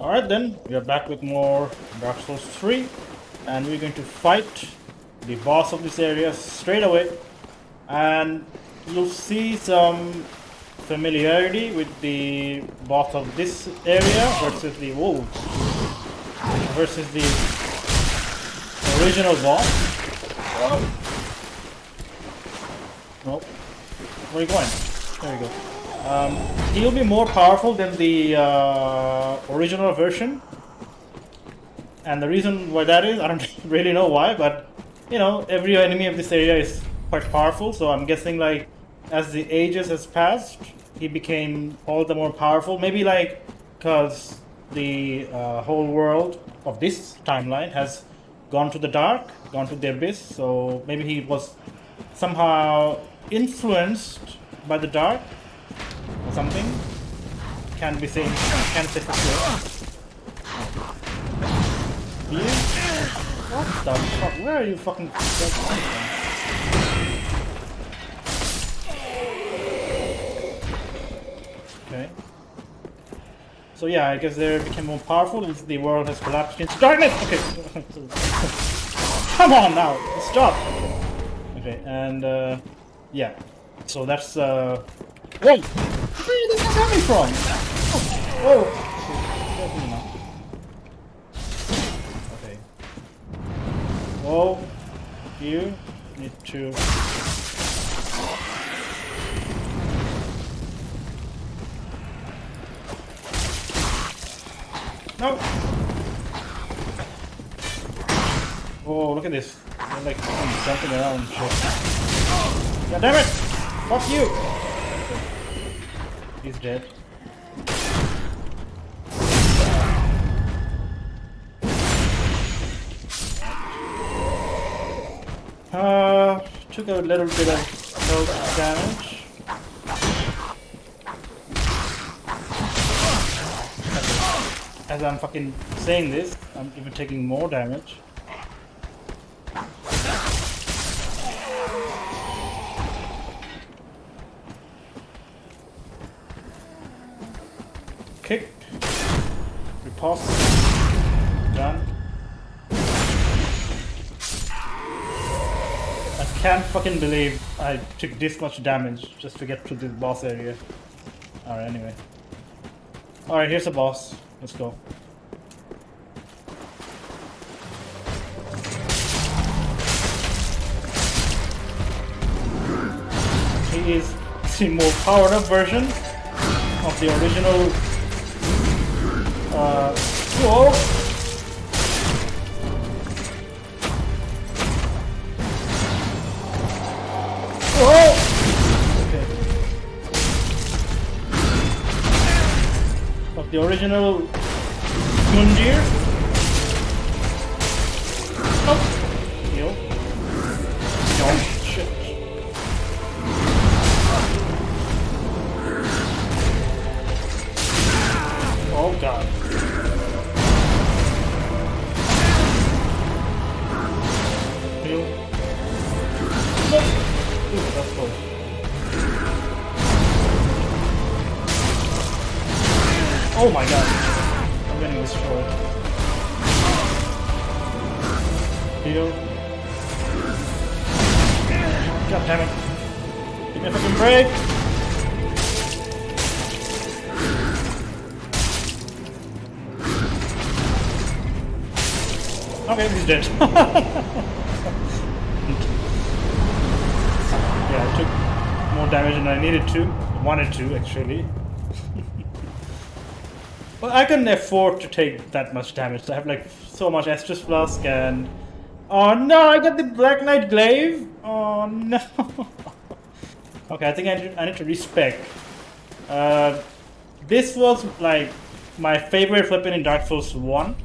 Alright then, we are back with more Dark Souls 3 and we're going to fight the boss of this area straight away, and you'll see some familiarity with the boss of this area versus the original boss. Nope. Where are you going? There you go. He'll be more powerful than the original version, and the reason why that is, I don't really know why, but you know, every enemy of this area is quite powerful, so I'm guessing like as the ages has passed, he became all the more powerful. Maybe like because the whole world of this timeline has gone to the dark, gone to the abyss, so maybe he was somehow influenced by the dark or something. Can't say for sure. You? What the fuck? Where are you fucking coming from? Okay. So yeah, I guess they became more powerful as the world has collapsed into darkness. Okay. Come on now, stop. Okay, and yeah. So that's whoa! Where are they coming from? Oh. Okay. Whoa! You need to. No! Oh, look at this. They're like jumping around and shit. God damn it! Fuck you! He's dead. Took a little bit of health damage. As I'm fucking saying this, I'm even taking more damage. Kick. Riposte. Done. I can't fucking believe I took this much damage just to get to this boss area. Alright, anyway. Alright, here's the boss. Let's go. He is the more powered up version of the original. Whoa! Whoa! Okay. Of the original Gundyr. Oh! Heal. Oh, shit. Oh god. Heal. No! Ooh, that's close. Oh my god. I'm getting destroyed. Heal. God damn it. Give me a fucking break. Okay, he's dead. Yeah, I took more damage than I needed to. Wanted to, actually. Well, I couldn't afford to take that much damage. I have like so much Estus Flask and... Oh no, I got the Black Knight Glaive! Oh no! Okay, I think I need to respec. This was like my favorite weapon in Dark Souls 1.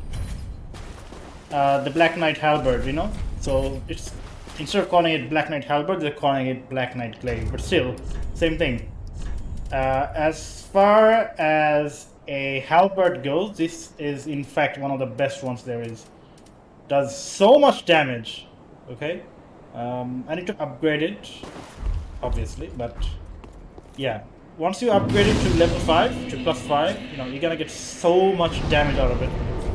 The Black Knight Halberd, you know? So it's... Instead of calling it Black Knight Halberd, they're calling it Black Knight Glaive. But still, same thing. As far as a halberd goes, this is in fact one of the best ones there is. Does so much damage. Okay, I need to upgrade it, obviously, but yeah, once you upgrade it to level 5, to plus 5, you know, you're gonna get so much damage out of it.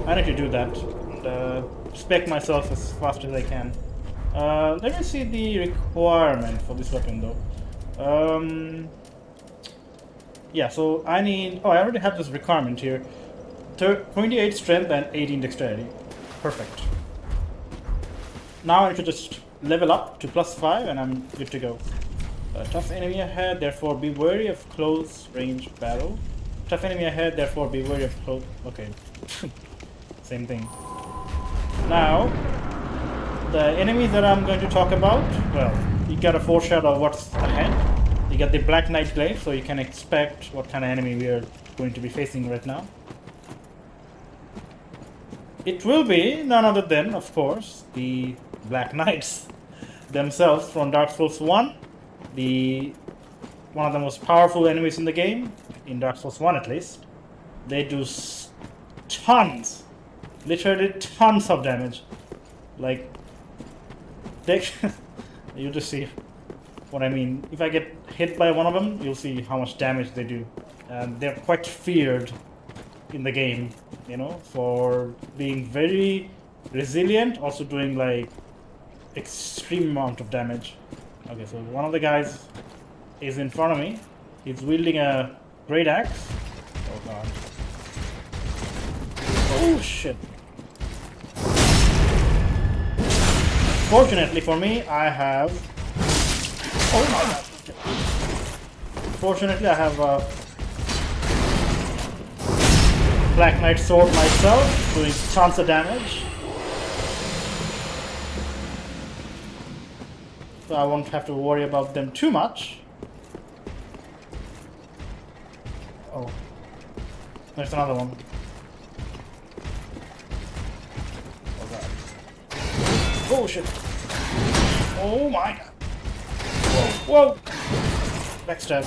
I need to do that and spec myself as fast as I can. Let me see the requirement for this weapon though. Yeah, so I need... Oh, I already have this requirement here. 28 strength and 18 dexterity. Perfect. Now I need to just level up to plus 5 and I'm good to go. Tough enemy ahead, therefore be wary of close range battle. Tough enemy ahead, therefore be wary of close... Okay. Same thing. Now, the enemies that I'm going to talk about, well, you got a foreshadow of what's ahead. You got the Black Knight Glaive, so you can expect what kind of enemy we are going to be facing right now. It will be none other than, of course, the Black Knights themselves from Dark Souls 1. One of the most powerful enemies in the game, in Dark Souls 1 at least. They do tons, literally tons of damage. Like, they you just see what I mean. If I get hit by one of them, you'll see how much damage they do. And they're quite feared in the game, you know, for being very resilient, also doing like extreme amount of damage. Okay, so one of the guys is in front of me. He's wielding a great axe. Oh god. Oh shit. Fortunately for me, I have... Oh my god. Fortunately, I have a Black Knight sword myself, doing tons of damage. So I won't have to worry about them too much. Oh. There's another one. Oh god. Oh shit. Oh my god. Whoa. Whoa. Backstab.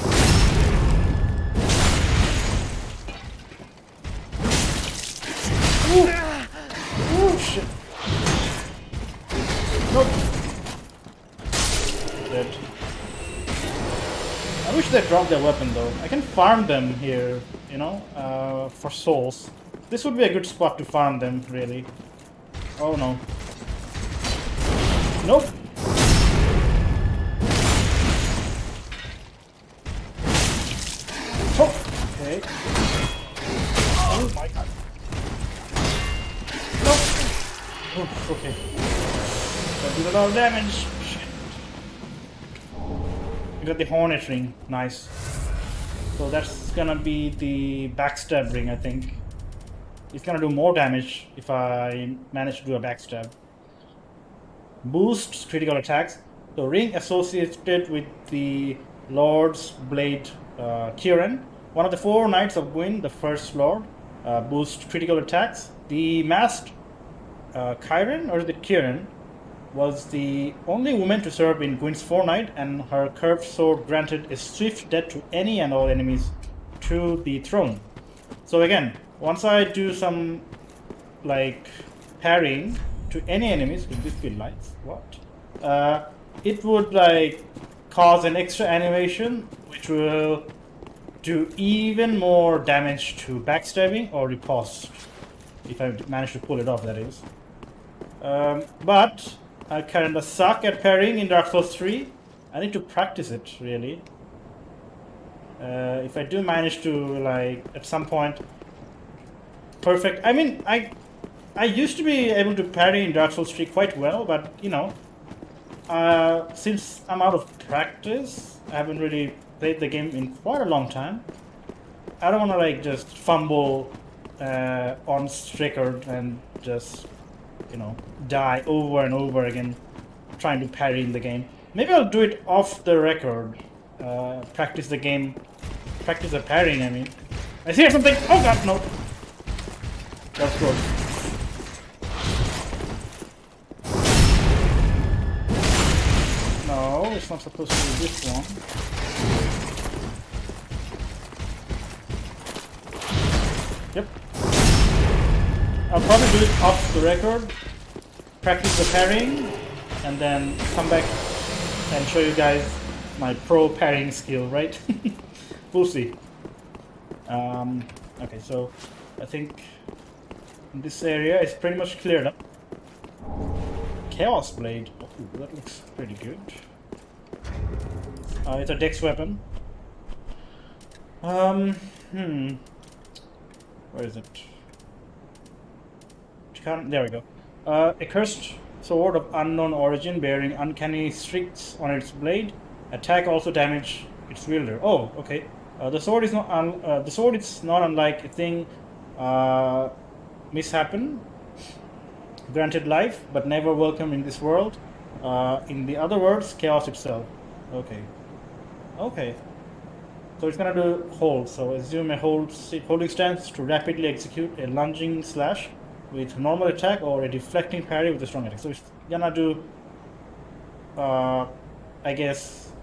Ooh. Oh shit. Nope. Dead. I wish they dropped their weapon though. I can farm them here, you know, for souls. This would be a good spot to farm them, really. Oh no. Nope. Oh, okay. Oh my god. Nope. Oh, okay. That did a lot of damage. Shit. We got the Hornet Ring. Nice. So that's gonna be the Backstab Ring, I think. It's gonna do more damage if I manage to do a backstab. Boosts critical attacks. The ring associated with the Lord's Blade Kieran, one of the 4 Knights of Gwyn, the First Lord, boosts critical attacks. The masked Kieran, or the Kieran, was the only woman to serve in Gwyn's Fortnight, and her curved sword granted a swift death to any and all enemies to the throne. So again, once I do some like parrying to any enemies with this build lights, it would like cause an extra animation which will do even more damage to backstabbing or riposte, if I manage to pull it off, that is. But I kinda suck at parrying in Dark Souls 3. I need to practice it, really. If I do manage to, like, at some point perfect... I mean, I used to be able to parry in Dark Souls 3 quite well, but, you know, since I'm out of practice, I haven't really played the game in quite a long time. I don't want to, like, just fumble on record and just, you know, die over and over again trying to parry in the game. Maybe I'll do it off the record. Practice the game. Practice the parrying, I mean. I see something! Oh god, no! That's good. No, it's not supposed to be this one. Yep. I'll probably do it off the record, practice the parrying, and then come back and show you guys my pro parrying skill, right? We'll see. Okay, so I think this area is pretty much cleared up. Chaos Blade. Oh, that looks pretty good. It's a dex weapon. Where is it? There we go. A cursed sword of unknown origin bearing uncanny streaks on its blade. Attack also damage its wielder. Oh, okay. The sword is not unlike a thing mishappen, granted life, but never welcome in this world. In the other words, chaos itself. Okay. Okay. So it's gonna do hold. So assume a holding stance to rapidly execute a lunging slash with normal attack or a deflecting parry with a strong attack. So it's gonna do, I guess,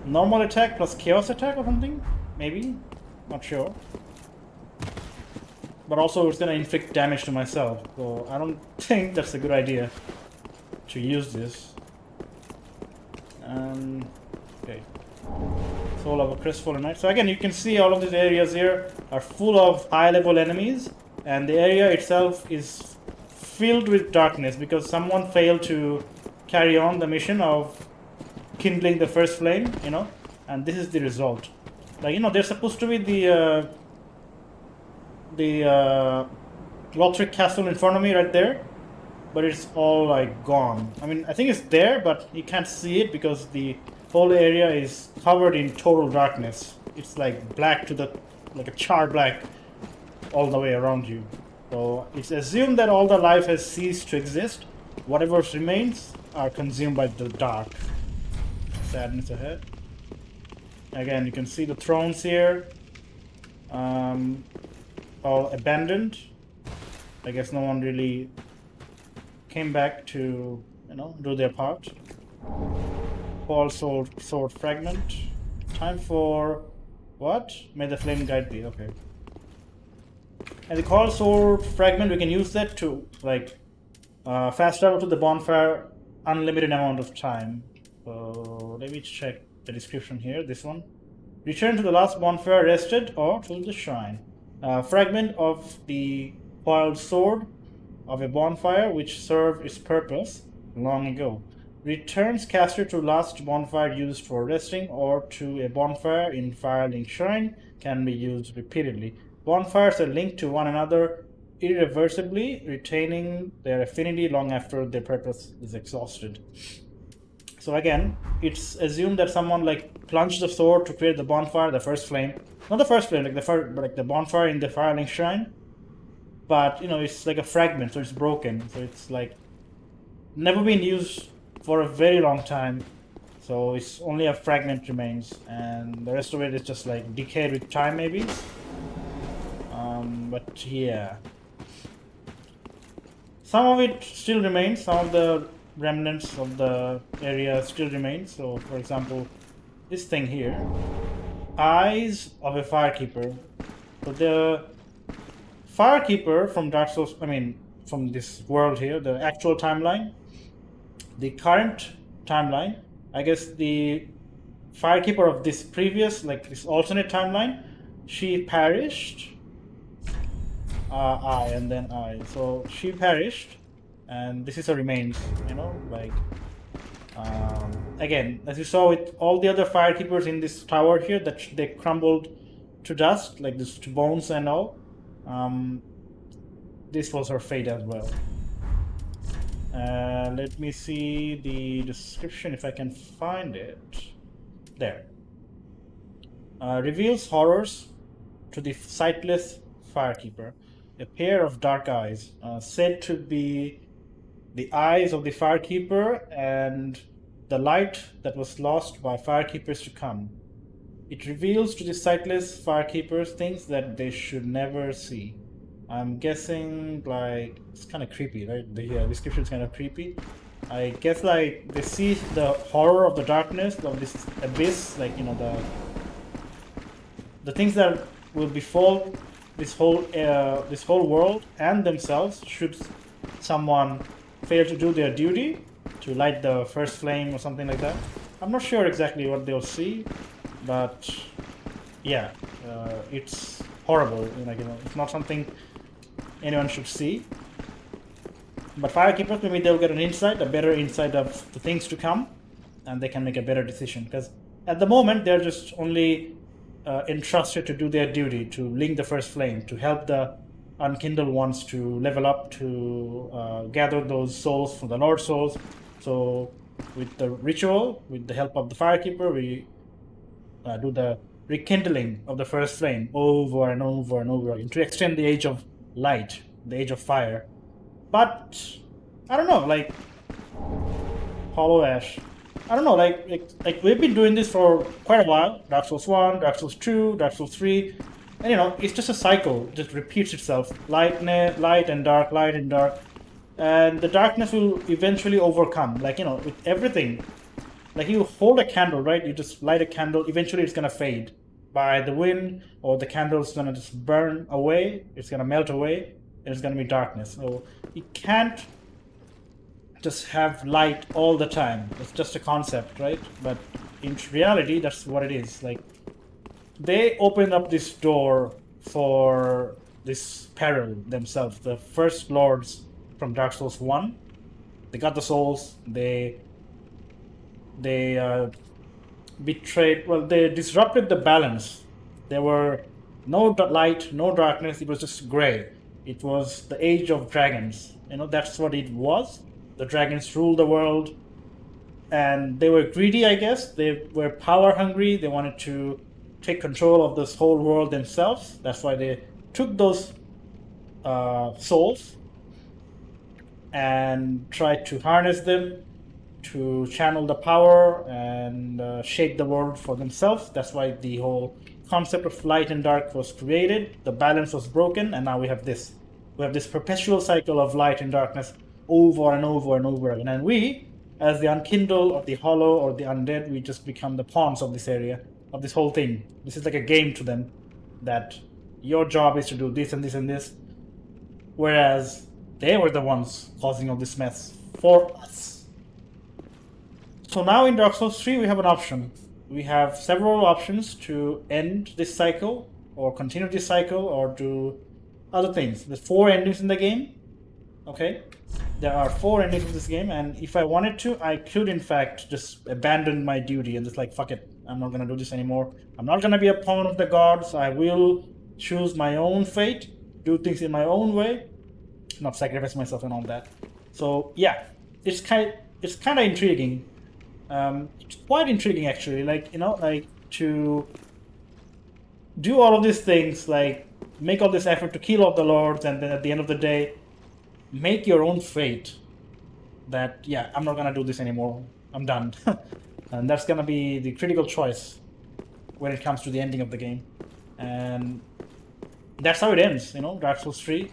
normal attack plus chaos attack or something, maybe, not sure. But also it's gonna inflict damage to myself, so I don't think that's a good idea to use this. Okay. Soul of a Crestfallen Knight. So again, you can see all of these areas here are full of high-level enemies, and the area itself is filled with darkness because someone failed to carry on the mission of kindling the first flame, you know, and this is the result. Like, you know, there's supposed to be the Lothric Castle in front of me right there, but it's all like gone. I mean, I think it's there, but you can't see it because the whole area is covered in total darkness. It's like black to the, like a charred black all the way around you. So it's assumed that all the life has ceased to exist. Whatever remains are consumed by the dark. Sadness ahead. Again, you can see the thrones here. All abandoned. I guess no one really came back to, you know, do their part. Coiled sword fragment. Time for what? May the flame guide thee. Okay. And the coiled sword fragment, we can use that to like fast travel to the bonfire unlimited amount of time. So let me check the description here. This one. Return to the last bonfire rested or to the shrine. Fragment of the coiled sword of a bonfire which served its purpose long ago. Returns caster to last bonfire used for resting or to a bonfire in Firelink Shrine, can be used repeatedly. Bonfires are linked to one another irreversibly, retaining their affinity long after their purpose is exhausted. So again, it's assumed that someone like plunged the sword to create the bonfire, the first flame. Not the first flame, like the bonfire in the Firelink Shrine. But you know, it's like a fragment, so it's broken. So it's like never been used for a very long time. So it's only a fragment remains, and the rest of it is just like decayed with time, maybe. But yeah, some of it still remains. Some of the remnants of the area still remain. So, for example, this thing here, Eyes of a Firekeeper. So the Firekeeper from Dark Souls, I mean, from this world here, the actual timeline, the current timeline, I guess the Firekeeper of this previous, like this alternate timeline, she perished. And then I. So she perished, and this is her remains, you know, like, again, as you saw with all the other Firekeepers in this tower here, that they crumbled to dust, like this, to bones and all. This was her fate as well. Let me see the description if I can find it. There. Reveals horrors to the sightless Firekeeper. A pair of dark eyes, said to be the eyes of the Firekeeper and the light that was lost by Firekeepers to come. It reveals to the sightless Firekeepers things that they should never see. I'm guessing, like, it's kind of creepy, right? The description is kind of creepy. I guess, like, they see the horror of the darkness, of this abyss, like, you know, the things that will befall this whole world and themselves should someone fail to do their duty to light the first flame or something like that. I'm not sure exactly what they'll see. but yeah, it's horrible. Like, it's not something anyone should see. But firekeepers, maybe they'll get an insight, a better insight of the things to come, and they can make a better decision. Because at the moment, they're just only entrusted to do their duty, to link the first flame, to help the unkindled ones to level up, to gather those souls from the Lord souls. So with the ritual, with the help of the firekeeper, we do the rekindling of the first flame over and over and over again to extend the age of light, the age of fire. But I don't know, like Hollow Ash. I don't know, like we've been doing this for quite a while. Dark Souls 1, Dark Souls 2, Dark Souls 3. And it's just a cycle. It just repeats itself. Light and dark, light and dark. And the darkness will eventually overcome. Like, with everything. Like, you hold a candle, right? You just light a candle. Eventually it's gonna fade by the wind, or the candle's gonna just burn away. It's gonna melt away. And it's gonna be darkness. So you can't just have light all the time. It's just a concept, right? But in reality, that's what it is. Like, they opened up this door for this peril themselves. The first lords from Dark Souls 1, they got the souls. They betrayed. Well, they disrupted the balance. There were no light, no darkness. It was just gray. It was the age of dragons. That's what it was. The dragons ruled the world, and they were greedy, I guess. They were power hungry. They wanted to take control of this whole world themselves. That's why they took those souls and tried to harness them to channel the power and shape the world for themselves. That's why the whole concept of light and dark was created. The balance was broken, and now we have this. We have this perpetual cycle of light and darkness over and over and over again. And we, as the unkindled or the hollow or the undead, we just become the pawns of this area, of this whole thing. This is like a game to them, that your job is to do this and this and this, whereas they were the ones causing all this mess for us. So now in Dark Souls 3 we have an option. We have several options to end this cycle, or continue this cycle, or do other things. There's 4 endings in the game. Okay, there are 4 endings in this game, and if I wanted to, I could in fact just abandon my duty and just like, fuck it, I'm not gonna do this anymore. I'm not gonna be a pawn of the gods. I will choose my own fate, do things in my own way, not sacrifice myself and all that. So yeah, it's kind of intriguing. It's quite intriguing actually. Like, to do all of these things, like make all this effort to kill all the lords, and then at the end of the day, make your own fate. That, yeah, I'm not gonna do this anymore. I'm done. And that's gonna be the critical choice when it comes to the ending of the game. And that's how it ends. Dark Souls 3.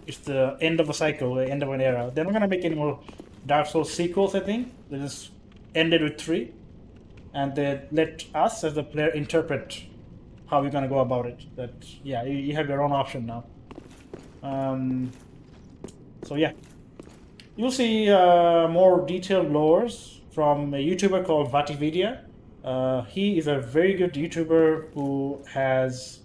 It's the end of a cycle, the end of an era. They're not gonna make any more Dark Souls sequels, I think. They just ended with 3. And they let us as the player interpret how we're gonna go about it. That, yeah, you have your own option now. So yeah, you'll see more detailed lores from a YouTuber called Vatividia. He is a very good YouTuber who has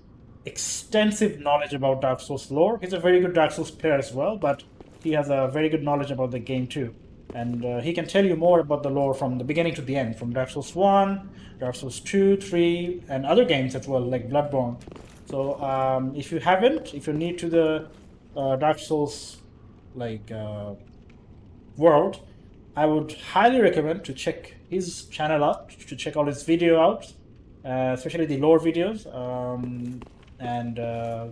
extensive knowledge about Dark Souls lore. He's a very good Dark Souls player as well, but he has a very good knowledge about the game too. And he can tell you more about the lore from the beginning to the end, from Dark Souls 1, Dark Souls 2, 3, and other games as well, like Bloodborne. So if you're new to the Dark Souls world, I would highly recommend to check his channel out, to check all his video out, especially the lore videos, and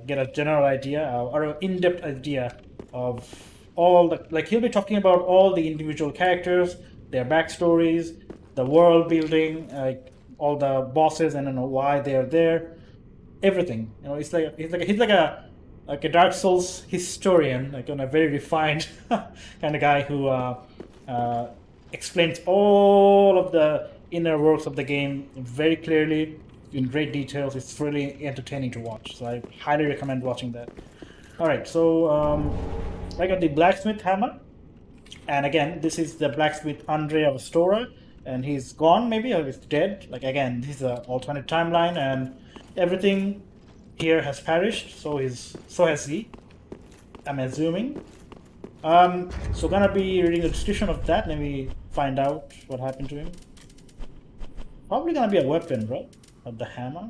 get a general idea or an in-depth idea of all the, like, he'll be talking about all the individual characters, their backstories, the world building, like all the bosses, and why they're there, everything. He's like a Dark Souls historian, like on a very refined kind of guy who explains all of the inner works of the game very clearly, in great details. It's really entertaining to watch, so I highly recommend watching that. Alright, so I got the blacksmith hammer, and again, this is the blacksmith Andre of Astora. and he's gone maybe, or he's dead. Like again, this is an alternate timeline, and everything here has perished. So has he. I'm assuming. So gonna be reading the description of that. Let me find out what happened to him. Probably gonna be a weapon, right? Of the hammer.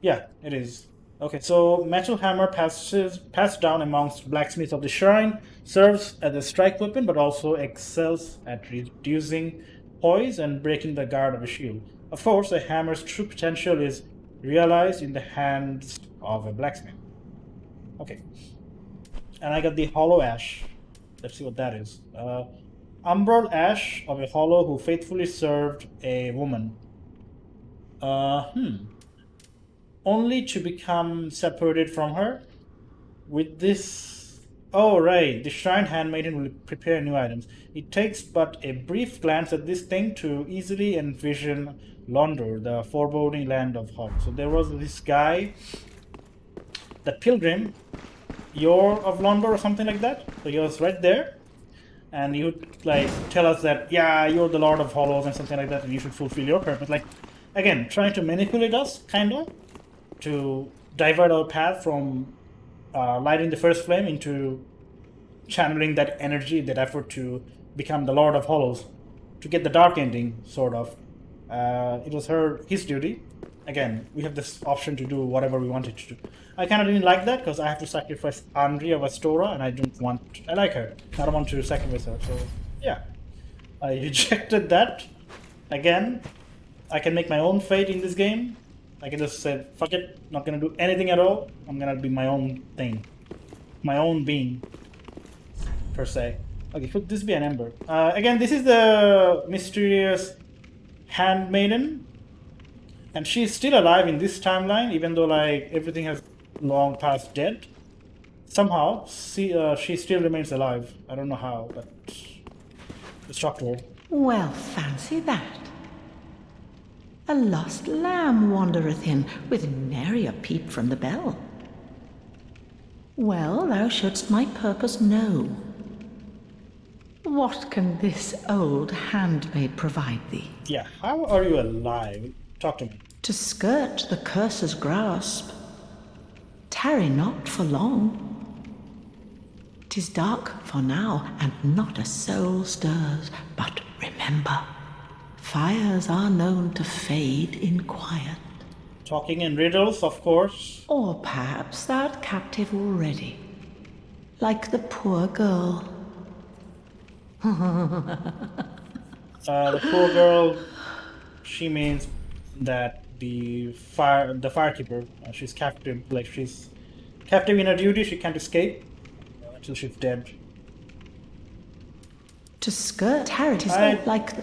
Yeah, it is. Okay, so metal hammer passed down amongst blacksmiths of the shrine, serves as a strike weapon, but also excels at reducing poise and breaking the guard of a shield. Of course, a hammer's true potential is realized in the hands of a blacksmith. Okay, and I got the hollow ash. Let's see what that is. Umbral ash of a hollow who faithfully served a woman. Only to become separated from her. With this, oh right, the shrine handmaiden will prepare new items. It takes but a brief glance at this thing to easily envision Londor, the foreboding land of Hog. So there was this guy, the pilgrim, you're of Londor or something like that. So he was right there, and he would like tell us that yeah, you're the Lord of Hollows and something like that, and you should fulfill your purpose. Like again, trying to manipulate us, kinda, to divert our path from lighting the first flame into channeling that energy, that effort to become the Lord of Hollows, to get the dark ending, sort of. It was his duty. Again, we have this option to do whatever we wanted to do. I kind of didn't like that because I have to sacrifice Andrea Vastora, and I don't want. I like her. I don't want to sacrifice her. So yeah, I rejected that. Again, I can make my own fate in this game. I can just say, fuck it, not gonna do anything at all. I'm gonna be my own thing. My own being, per se. Okay, could this be an ember? Again, this is the mysterious Handmaiden. And she's still alive in this timeline, even though like everything has long past dead. Somehow, she still remains alive. I don't know how, but it's shocked her. Well, fancy that. A lost lamb wandereth in, with nary a peep from the bell. Well, thou shouldst my purpose know. What can this old handmaid provide thee? Yeah, how are you alive? Talk to me. To skirt the curse's grasp. Tarry not for long. 'Tis dark for now, and not a soul stirs. But remember, fires are known to fade in quiet. Talking in riddles, of course. Or perhaps thou'rt captive already, like the poor girl. The poor girl, she means that the firekeeper, she's captive, like she's captive in her duty, she can't escape until she's dead. To skirt Harriet is like...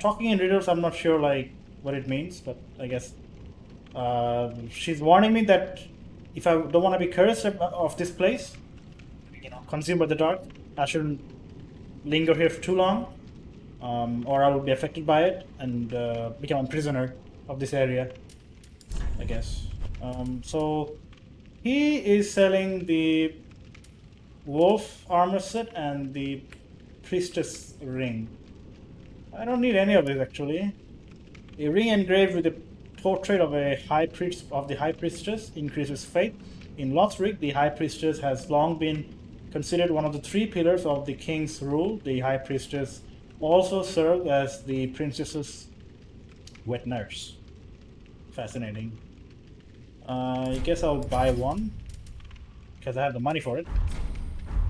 Talking in riddles, I'm not sure like what it means, but I guess she's warning me that if I don't want to be cursed of this place, consumed by the dark, I shouldn't linger here for too long, or I will be affected by it and become a prisoner of this area, I guess. So he is selling the wolf armor set and the priestess ring. I don't need any of this actually. A ring engraved with a portrait of the high priestess increases faith. In Lothric, the high priestess has long been considered one of the three pillars of the king's rule. The high priestess also served as the princess's wet nurse. Fascinating. I guess I'll buy one because I have the money for it.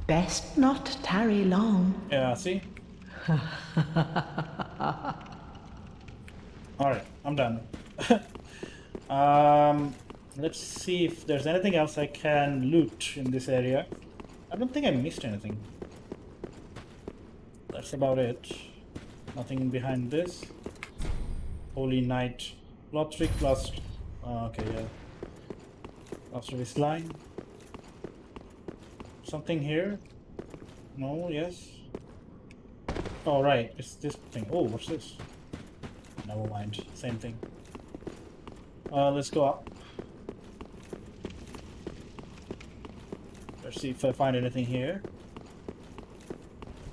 Best not tarry long. Yeah, see? Alright, I'm done. Let's see if there's anything else I can loot in this area. I don't think I missed anything. That's about it. Nothing behind this. Holy Knight. Lothric plus... okay, yeah. After this line. Something here? No, yes. Oh, right. It's this thing. Oh, what's this? Never mind. Same thing. Let's go up. Let's see if I find anything here.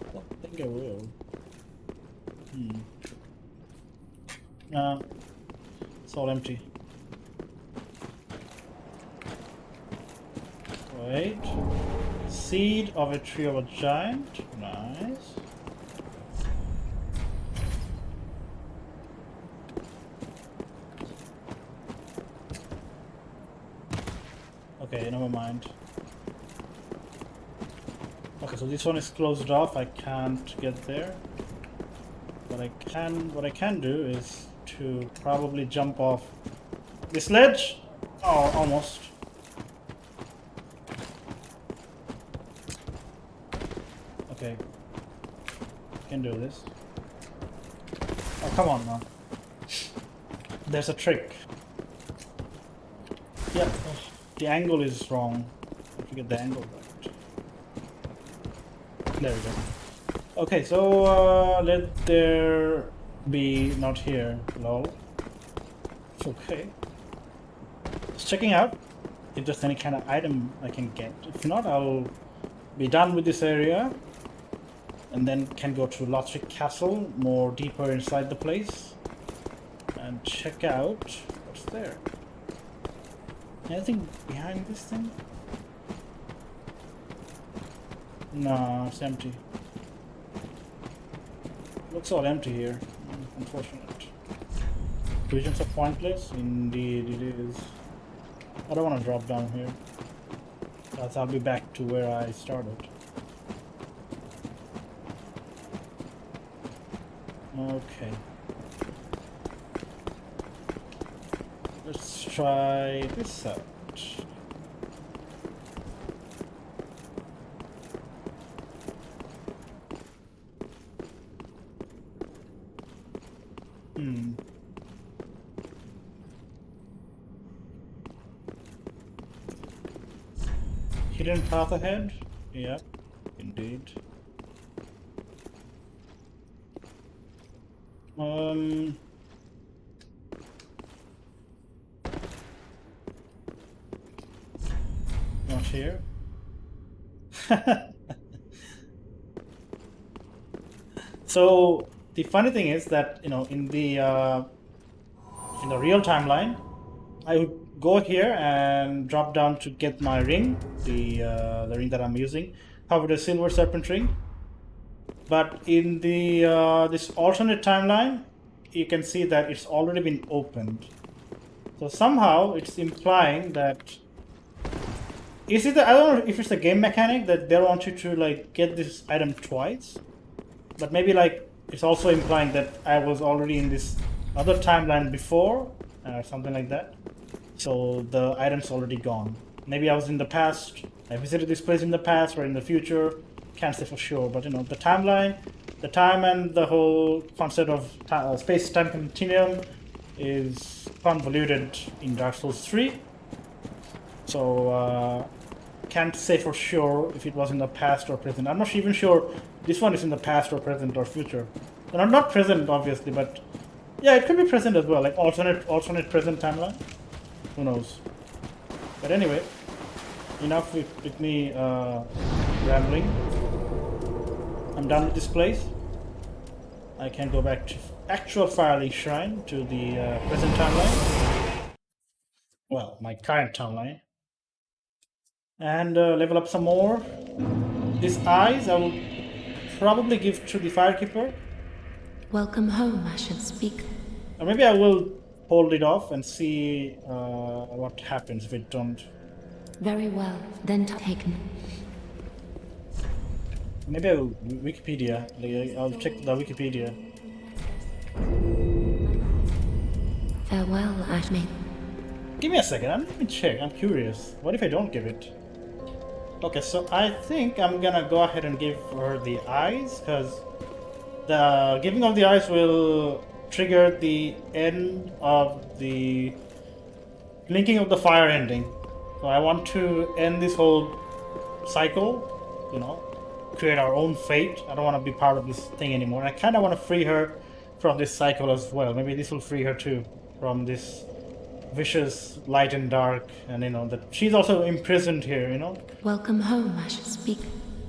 I don't think I will. It's all empty. Wait. Seed of a tree of a giant. Nice. Okay, never mind. Okay, so this one is closed off. I can't get there. What I can do is to probably jump off this ledge. Oh, almost. Okay, can do this. Oh, come on now. There's a trick. Yeah, the angle is wrong. I have to get the angle right. There we go. Okay, so let there be not here. Lol. It's okay. Just checking out if there's any kind of item I can get. If not, I'll be done with this area and then can go to Lothric Castle, more deeper inside the place, and check out what's there. Anything behind this thing? No, it's empty. Looks all empty here. Unfortunate. Visions are pointless? Indeed it is. I don't want to drop down here. Else I'll be back to where I started. Okay. Let's try this out. Hidden path ahead? Yeah, indeed. Not here. So the funny thing is that, you know, in the real timeline, I would go here and drop down to get my ring, the ring that I'm using, however, the silver serpent ring. But in the this alternate timeline, you can see that it's already been opened. So somehow it's implying that I don't know if it's a game mechanic that they want you to like get this item twice, but maybe like it's also implying that I was already in this other timeline before or something like that. So the item's already gone. Maybe I was in the past, I visited this place in the past or in the future, can't say for sure, but you know, the timeline, the time and the whole concept of space-time continuum is convoluted in Dark Souls 3. So can't say for sure if it was in the past or present. I'm not even sure this one is in the past or present or future. And not present obviously, but yeah, it could be present as well, like alternate present timeline. Who knows? But anyway, enough with me rambling. I'm done with this place. I can go back to actual Firelink Shrine, to the present timeline. Well, my current timeline. And level up some more. These eyes I will probably give to the Firekeeper. Welcome home, I should speak. Or maybe I will hold it off and see what happens if it don't. Very well, then taken. Maybe I will Wikipedia. I'll check the Wikipedia. Farewell, Ashmaiden. Give me a second, let me check. I'm curious. What if I don't give it? Okay, so I think I'm gonna go ahead and give her the eyes, because the giving of the eyes will trigger the end of the blinking of the fire ending. So I want to end this whole cycle, you know, create our own fate. I don't want to be part of this thing anymore. I kind of want to free her from this cycle as well. Maybe this will free her too from this vicious light and dark, and you know that she's also imprisoned here, you know. Welcome home, I should speak.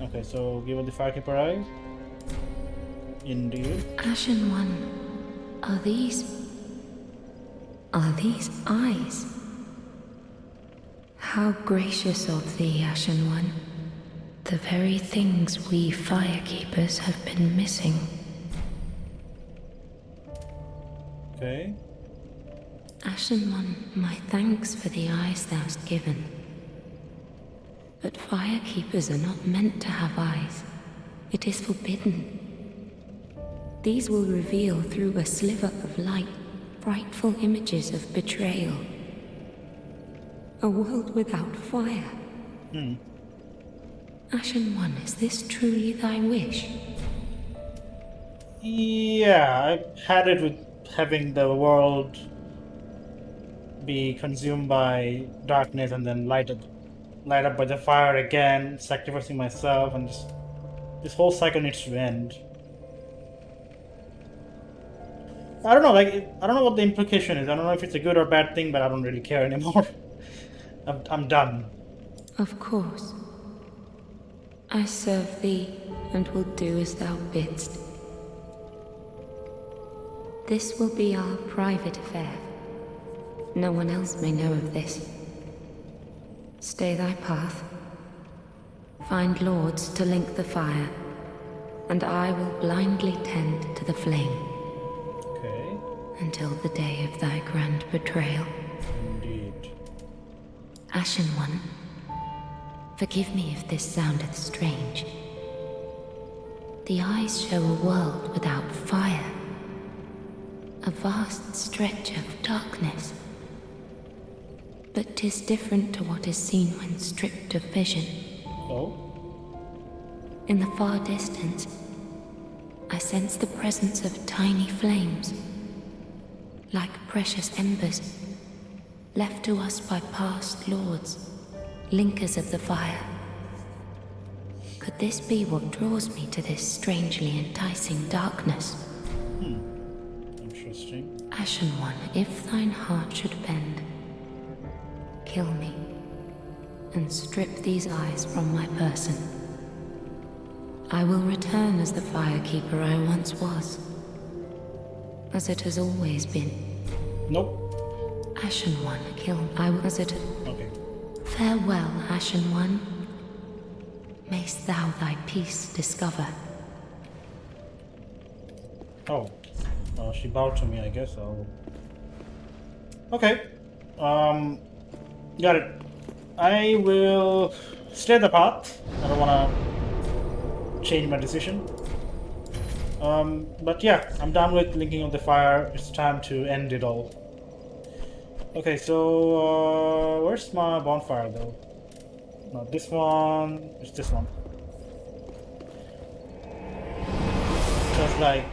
Okay, so give her the Firekeeper eye. Indeed. Ashen One, are these eyes? How gracious of thee, Ashen One. The very things we firekeepers have been missing. Okay. Ashen One, my thanks for the eyes thou'st given. But firekeepers are not meant to have eyes. It is forbidden. These will reveal through a sliver of light frightful images of betrayal. A world without fire. Ashen One, is this truly thy wish? Yeah, I had it with having the world be consumed by darkness and then light up by the fire again, sacrificing myself, and this whole cycle needs to end. I don't know, I don't know what the implication is. I don't know if it's a good or bad thing, but I don't really care anymore. I'm done. Of course. I serve thee and will do as thou bidst. This will be our private affair. No one else may know of this. Stay thy path. Find lords to link the fire, and I will blindly tend to the flame. Okay. Until the day of thy grand betrayal. Indeed. Ashen One, forgive me if this soundeth strange. The eyes show a world without fire. A vast stretch of darkness. But 'tis different to what is seen when stripped of vision. Oh? In the far distance, I sense the presence of tiny flames, like precious embers, left to us by past lords, linkers of the fire. Could this be what draws me to this strangely enticing darkness? Interesting. Ashen One, if thine heart should bend, kill me, and strip these eyes from my person. I will return as the firekeeper I once was, as it has always been. Nope. Ashen One, kill I will as it. Okay. Farewell, Ashen One. Mayst thou thy peace discover. Oh. She bowed to me, I guess. Okay. Got it. I will stay the path. I don't want to change my decision. But yeah, I'm done with linking of the fire. It's time to end it all. Okay, so where's my bonfire though? Not this one. It's this one. Just like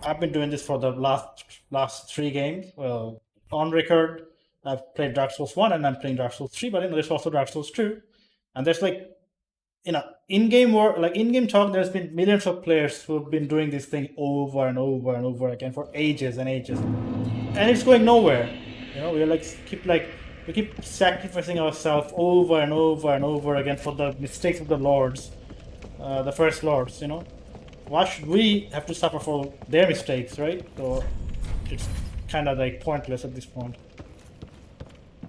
I've been doing this for the last 3 games. Well, on record, I've played Dark Souls 1 and I'm playing Dark Souls 3, but there's also Dark Souls 2. And there's like, in-game talk, there's been millions of players who've been doing this thing over and over and over again for ages and ages. And it's going nowhere. We keep sacrificing ourselves over and over and over again for the mistakes of the lords, the first lords, Why should we have to suffer for their mistakes, right? So it's kind of like pointless at this point.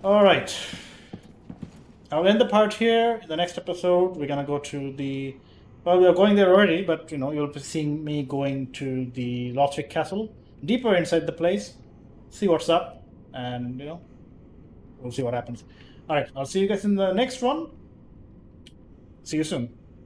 Alright. I'll end the part here. In the next episode, we're gonna go to the... Well, we are going there already, but you'll be seeing me going to the Lothric Castle, deeper inside the place, see what's up, and we'll see what happens. Alright, I'll see you guys in the next one. See you soon.